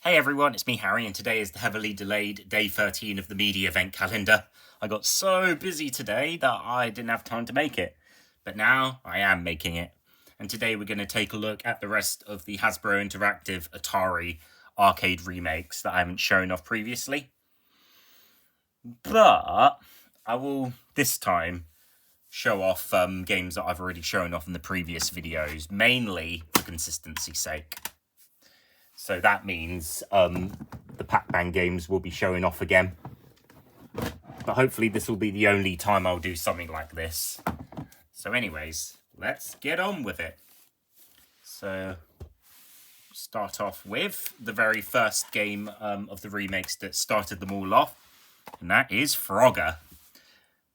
Hey everyone, it's me Harry, and today is the heavily delayed day 13 of the Mediavent Calendar. I got so busy today that I didn't have time to make it, but now I am making it. And today we're going to take a look at the rest of the Hasbro Interactive Atari Arcade Remakes that I haven't shown off previously. But I will, this time, show off games that I've already shown off in the previous videos, mainly for consistency's sake. So that means the Pac-Man games will be showing off again. But hopefully this will be the only time I'll do something like this. So anyways, let's get on with it. So, start off with the very first game of the remakes that started them all off. And that is Frogger,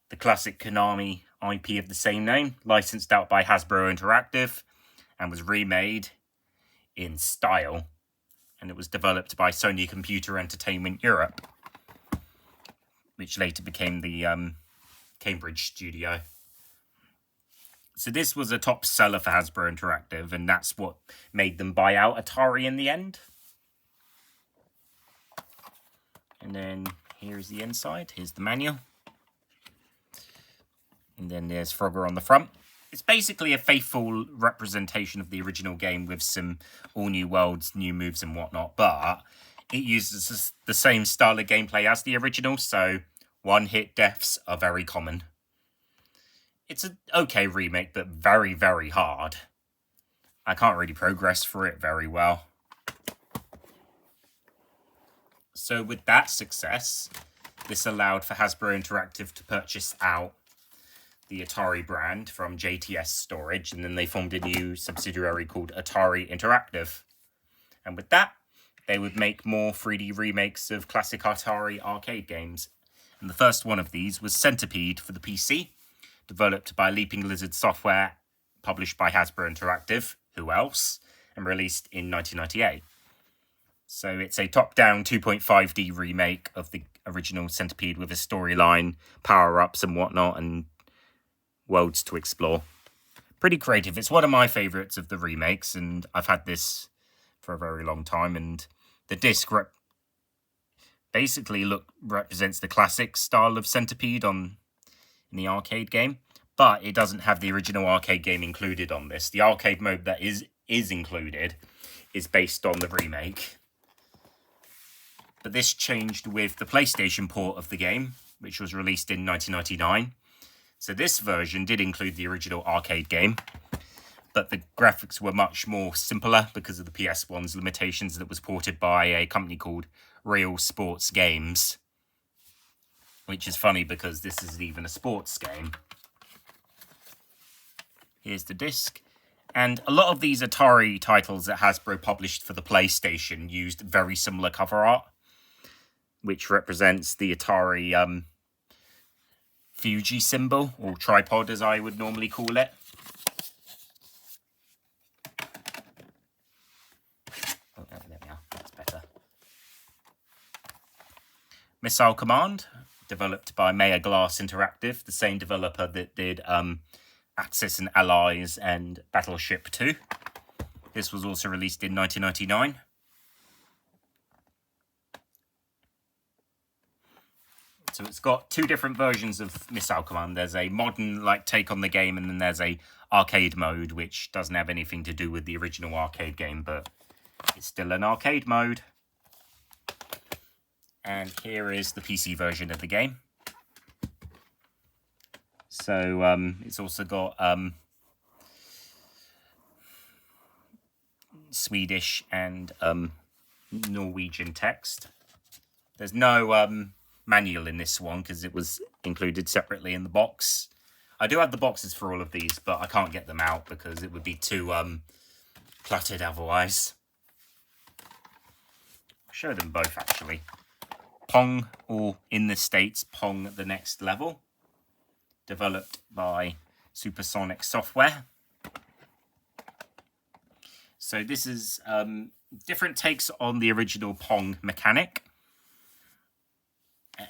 the classic Konami IP of the same name, licensed out by Hasbro Interactive, and was remade in style. And it was developed by Sony Computer Entertainment Europe, which later became the Cambridge studio. So this was a top seller for Hasbro Interactive, and that's what made them buy out Atari in the end. And then here's the inside. Here's the manual. And then there's Frogger on the front. It's basically a faithful representation of the original game with some all new worlds, new moves and whatnot, but it uses the same style of gameplay as the original, so one-hit deaths are very common. It's an okay remake, but very, very hard. I can't really progress through it very well. So with that success, this allowed for Hasbro Interactive to purchase out the Atari brand from JTS Storage, and then they formed a new subsidiary called Atari Interactive. And with that, they would make more 3D remakes of classic Atari arcade games. And the first one of these was Centipede for the PC, developed by Leaping Lizard Software, published by Hasbro Interactive, who else, and released in 1998. So it's a top-down 2.5D remake of the original Centipede with a storyline, power-ups and whatnot, and worlds to explore. Pretty creative. It's one of my favourites of the remakes, and I've had this for a very long time, and the disc basically represents the classic style of Centipede in the arcade game, but it doesn't have the original arcade game included on this. The arcade mode that is included is based on the remake. But this changed with the PlayStation port of the game, which was released in 1999. So this version did include the original arcade game, but the graphics were much more simpler because of the PS1's limitations that was ported by a company called Real Sports Games, which is funny because this isn't even a sports game. Here's the disc. And a lot of these Atari titles that Hasbro published for the PlayStation used very similar cover art, which represents the Atari Fuji symbol, or tripod as I would normally call it. Oh, there we are. That's better. Missile Command, developed by Maya Glass Interactive, the same developer that did Axis and Allies and Battleship 2. This was also released in 1999. So it's got two different versions of Missile Command. There's a modern take on the game, and then there's a arcade mode, which doesn't have anything to do with the original arcade game, but it's still an arcade mode. And here is the PC version of the game. So it's also got Swedish and Norwegian text. There's no manual in this one because it was included separately in the box. I do have the boxes for all of these, but I can't get them out because it would be too cluttered otherwise. I'll show them both actually. Pong, or in the States, Pong the Next Level, developed by Supersonic Software. So this is different takes on the original Pong mechanic.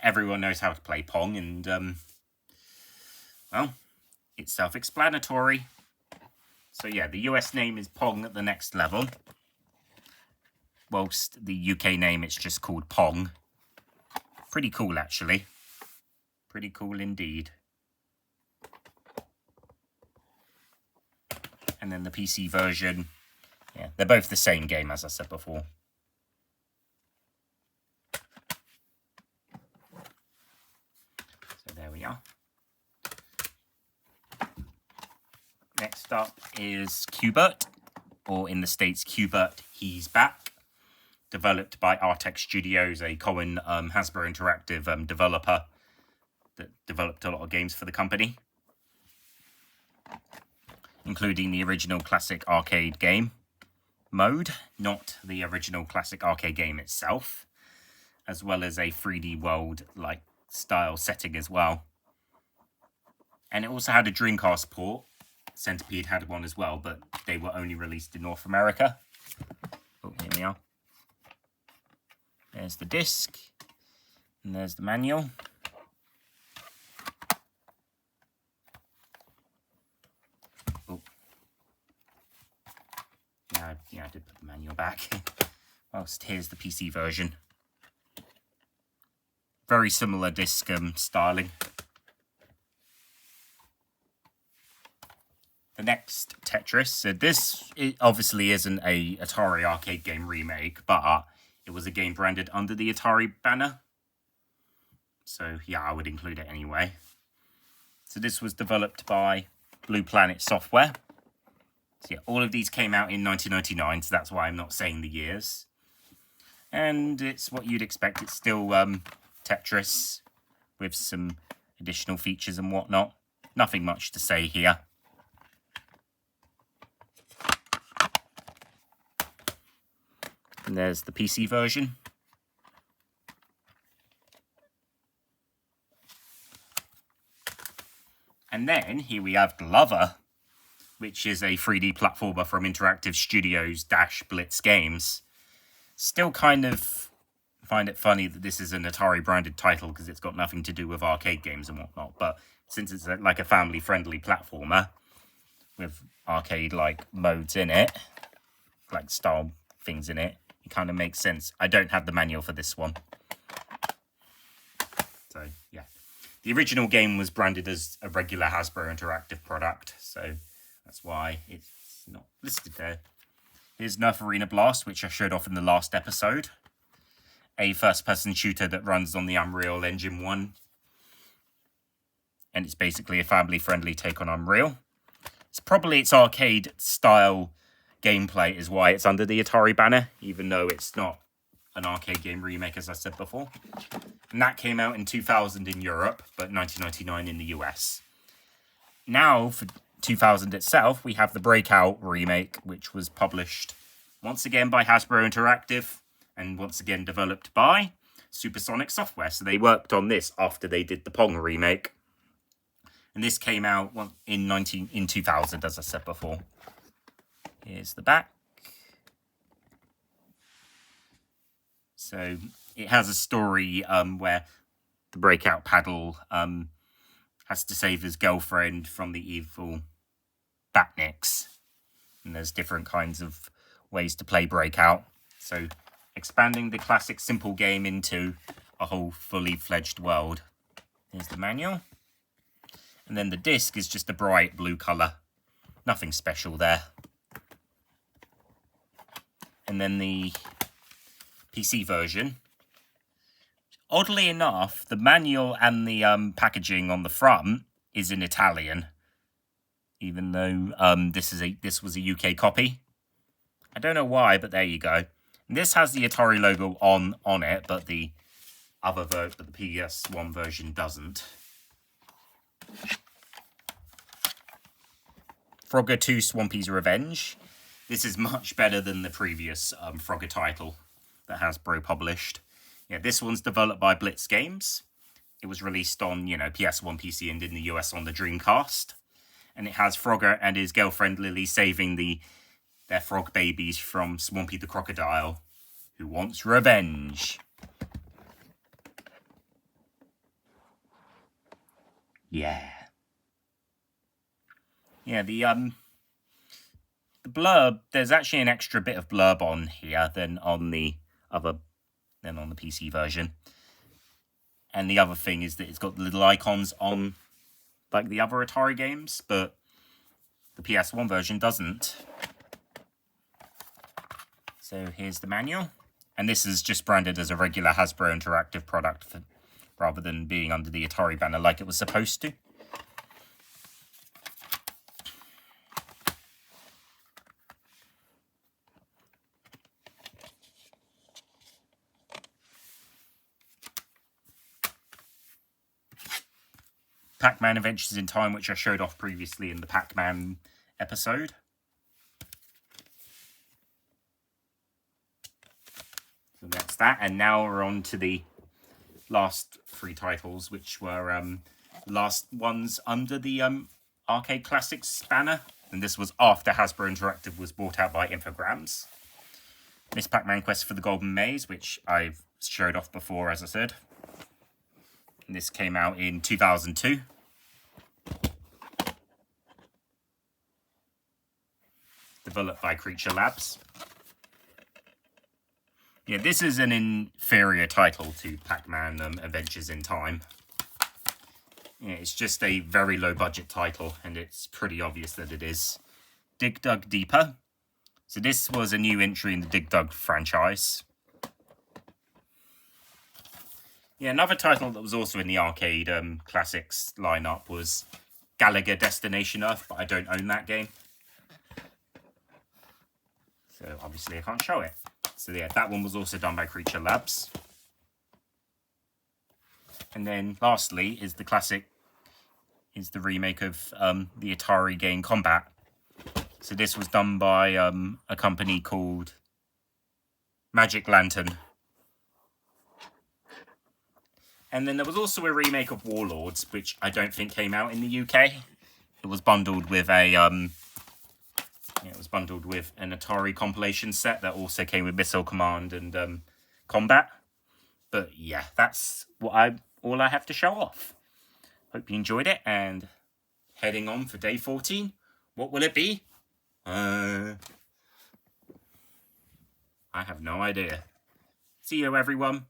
Everyone knows how to play Pong, and well, it's self-explanatory. So yeah, the US name is Pong at the Next Level. whilst the UK name, it's just called Pong. Pretty cool, actually. Pretty cool indeed. And then the PC version, yeah, they're both the same game, as I said before. So there we are. Next up is Qbert, or in the States, Qbert, He's Back. Developed by Artec Studios, a common Hasbro Interactive developer that developed a lot of games for the company, including the original classic arcade game mode, not the original classic arcade game itself, as well as a 3D world-like style setting as well. And it also had a Dreamcast port. Centipede had one as well, but they were only released in North America. Oh, here we are. There's the disc, and there's the manual. Oh. Yeah, I did put the manual back. Whilst here's the PC version. Very similar disc styling. The next Tetris. So this obviously isn't a Atari Arcade game remake, but it was a game branded under the Atari banner. So yeah, I would include it anyway. So this was developed by Blue Planet Software. So yeah, all of these came out in 1999, so that's why I'm not saying the years. And it's what you'd expect. It's still Tetris with some additional features and whatnot. Nothing much to say here. And there's the PC version. And then here we have Glover, which is a 3D platformer from Interactive Studios - Blitz Games. Still kind of find it funny that this is an Atari branded title because it's got nothing to do with arcade games and whatnot. But since it's like a family friendly platformer with arcade-like modes in it, like style things in it, it kind of makes sense. I don't have the manual for this one. So, yeah. The original game was branded as a regular Hasbro Interactive product, so that's why it's not listed there. Here's Nerf Arena Blast, which I showed off in the last episode. A first-person shooter that runs on the Unreal Engine 1. And it's basically a family-friendly take on Unreal. It's probably its arcade-style gameplay is why it's under the Atari banner, even though it's not an arcade game remake, as I said before. And that came out in 2000 in Europe, but 1999 in the US. Now, for 2000 itself, we have the Breakout remake, which was published once again by Hasbro Interactive, and once again developed by Supersonic Software. So they worked on this after they did the Pong remake. And this came out in 2000, as I said before. Here's the back. So it has a story where the Breakout Paddle has to save his girlfriend from the evil Batniks. And there's different kinds of ways to play Breakout. So expanding the classic simple game into a whole fully fledged world. Here's the manual. And then the disc is just a bright blue colour. Nothing special there. And then the PC version. Oddly enough, the manual and the packaging on the front is in Italian, even though this was a UK copy. I don't know why, but there you go. And this has the Atari logo on it, but the PS1 version doesn't. Frogger 2 Swampy's Revenge. This is much better than the previous Frogger title that Hasbro published. Yeah, this one's developed by Blitz Games. It was released on, PS1, PC, and in the US on the Dreamcast. And it has Frogger and his girlfriend Lily saving their frog babies from Swampy the Crocodile, who wants revenge. Yeah. Yeah, the the blurb, there's actually an extra bit of blurb on here than on the PC version. And the other thing is that it's got little icons on like the other Atari games, but the PS1 version doesn't. So here's the manual. And this is just branded as a regular Hasbro Interactive product rather than being under the Atari banner like it was supposed to. Pac-Man Adventures in Time, which I showed off previously in the Pac-Man episode. So that's that, and now we're on to the last 3 titles, which were last ones under the Arcade Classics banner, and this was after Hasbro Interactive was bought out by Infogrames. Miss Pac-Man Quest for the Golden Maze, which I've showed off before, as I said. And this came out in 2002. Developed by Creature Labs. Yeah, this is an inferior title to Pac-Man Adventures in Time. Yeah, it's just a very low budget title, and it's pretty obvious that it is. Dig Dug Deeper. So this was a new entry in the Dig Dug franchise. Yeah, another title that was also in the Arcade Classics lineup was Galaga Destination Earth, but I don't own that game. So obviously I can't show it. So yeah, that one was also done by Creature Labs. And then lastly is the remake of the Atari game Combat. So this was done by a company called Magic Lantern. And then there was also a remake of Warlords, which I don't think came out in the UK. It was bundled with an Atari compilation set that also came with Missile Command and Combat. But yeah, that's all I have to show off. Hope you enjoyed it, and heading on for day 14. What will it be? I have no idea. See you, everyone.